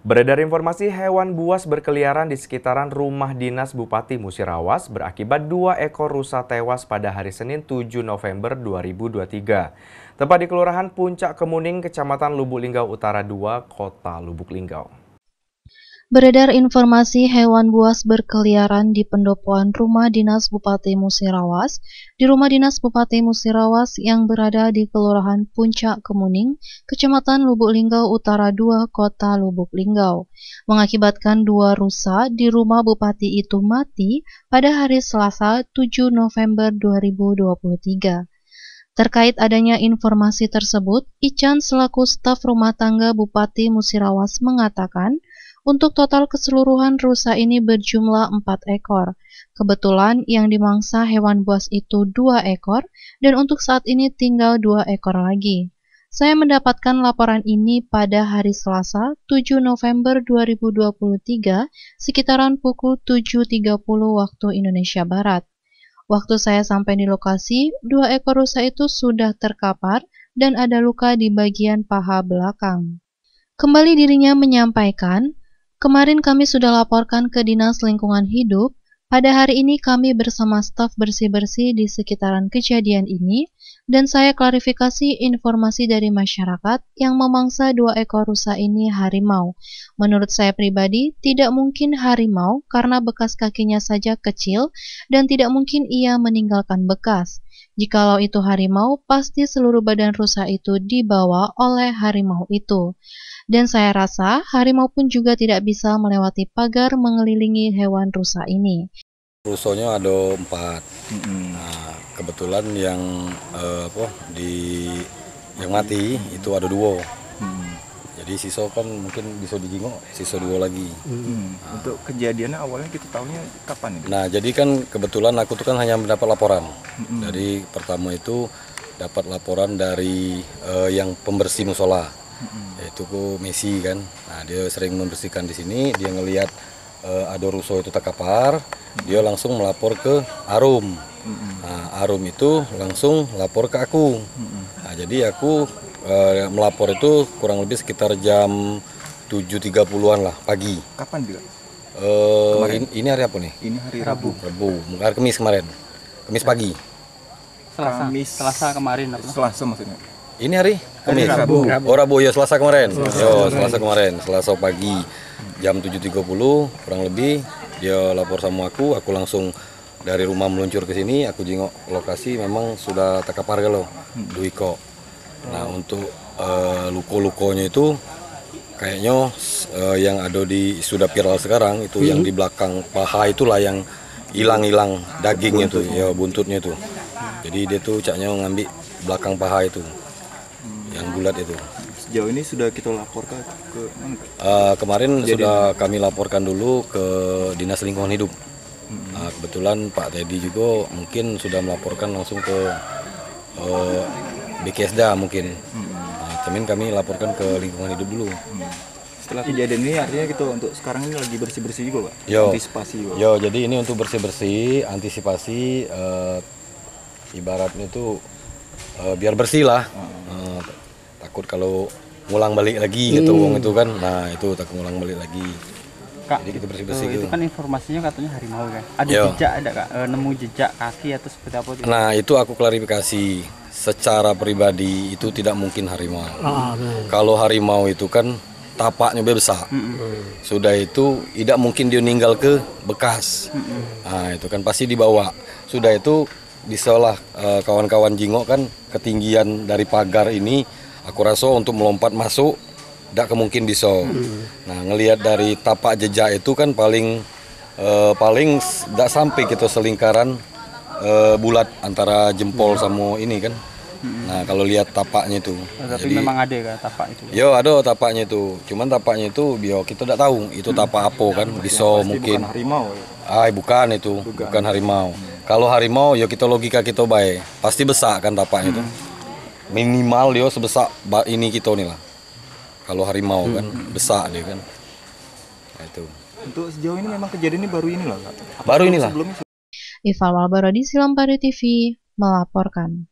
Beredar informasi hewan buas berkeliaran di sekitaran rumah dinas Bupati Musirawas berakibat 2 ekor rusa tewas pada hari Senin 7 November 2023. Tepat di Kelurahan Puncak Kemuning, Kecamatan Lubuk Linggau Utara 2, Kota Lubuk Linggau. Beredar informasi hewan buas berkeliaran di pendopoan rumah dinas Bupati Musirawas di rumah dinas Bupati Musirawas yang berada di Kelurahan Puncak Kemuning, Kecamatan Lubuk Linggau Utara 2, Kota Lubuk Linggau, mengakibatkan 2 rusa di rumah Bupati itu mati pada hari Selasa 7 November 2023. Terkait adanya informasi tersebut, Ican selaku staf rumah tangga Bupati Musirawas mengatakan, untuk total keseluruhan rusa ini berjumlah 4 ekor. Kebetulan yang dimangsa hewan buas itu 2 ekor dan untuk saat ini tinggal 2 ekor lagi. Saya mendapatkan laporan ini pada hari Selasa 7 November 2023 sekitaran pukul 7.30 waktu Indonesia Barat. Waktu saya sampai di lokasi, 2 ekor rusa itu sudah terkapar dan ada luka di bagian paha belakang. Kembali dirinya menyampaikan, kemarin kami sudah laporkan ke Dinas Lingkungan Hidup. Pada hari ini kami bersama staf bersih-bersih di sekitaran kejadian ini dan saya klarifikasi informasi dari masyarakat yang memangsa 2 ekor rusa ini harimau. Menurut saya pribadi, tidak mungkin harimau karena bekas kakinya saja kecil dan tidak mungkin ia meninggalkan bekas. Jikalau itu harimau, pasti seluruh badan rusa itu dibawa oleh harimau itu. Dan saya rasa harimau pun juga tidak bisa melewati pagar mengelilingi hewan rusa ini. Rusanya ada 4. Nah, kebetulan yang yang mati itu ada 2. Jadi sisa kan mungkin bisa dijingok, sisa 2 lagi. Untuk kejadiannya awalnya kita tahunya kapan itu? Nah, jadi kan kebetulan aku tuh kan hanya mendapat laporan. Dari pertama itu dapat laporan dari yang pembersih musola. Yaitu ku Messi kan. Nah, dia sering membersihkan di sini, dia ngelihat ada rusa itu terkapar, dia langsung melapor ke Arum. Nah, Arum itu langsung lapor ke aku. Nah, jadi aku melapor itu kurang lebih sekitar jam 7.30-an lah pagi. Kapan dia? Ini hari apa nih? Ini hari Rabu. Hari Kamis kemarin. Kamis pagi. Selasa kemarin apa? Selasa maksudnya. Ini hari Kamis. Rabu. Oh, Rabu ya, Selasa kemarin. Selasa kemarin, Selasa pagi jam 7.30 kurang lebih dia lapor sama aku langsung dari rumah meluncur ke sini, aku jengok lokasi memang sudah terkapar kalau Duiko. Nah, untuk luko-lukonya itu kayaknya yang ada sudah viral sekarang itu yang di belakang paha itulah yang hilang dagingnya tuh, ya buntutnya tuh. Jadi dia tuh caknya ngambil belakang paha itu. Yang bulat itu. Sejauh ini sudah kita laporkan ke mana? Kemarin sudah kami laporkan dulu ke Dinas Lingkungan Hidup. Nah, kebetulan Pak Teddy juga mungkin sudah melaporkan langsung ke BKSDA mungkin. Nah, kami laporkan ke Lingkungan Hidup dulu. Setelah kejadian ini artinya gitu untuk sekarang ini lagi bersih-bersih juga, Pak? Antisipasi juga. Jadi ini untuk bersih-bersih, antisipasi ibaratnya itu biar bersih lah. Takut kalau ngulang balik lagi gitu wong itu kan. Nah, itu takut ngulang balik lagi. Kak, jadi kita bersih-bersih gitu. Itu kan informasinya katanya harimau kan. Ada jejak ada Kak? Nemu jejak kaki atau seperti apa? Nah, itu aku klarifikasi. Secara pribadi itu tidak mungkin harimau. Kalau harimau itu kan tapaknya besar. Sudah itu tidak mungkin dia meninggal ke bekas. Nah, itu kan pasti dibawa. Sudah itu bisalah kawan-kawan jingok kan ketinggian dari pagar ini. Aku rasa untuk melompat masuk tidak kemungkin bisa. Nah, ngelihat dari tapak jejak itu kan paling tidak sampai gitu selingkaran bulat antara jempol sama ini kan. Nah, kalau lihat tapaknya itu. Tapi jadi, memang ada kan tapak itu? Yo, ada tapaknya itu. Cuman tapaknya itu kita tidak tahu itu tapak apa kan. Bisa mungkin. Bukan harimau. Bukan itu, bukan harimau. Kalau harimau ya kita kita baik. Pasti besar kan tapaknya itu. Minimal dia sebesar ini kita nih lah. Kalau harimau kan besar dia kan. Nah, itu. Untuk sejauh ini memang kejadian ini baru inilah, Kak? Baru inilah. Ival Walbarodi, Silampari TV melaporkan.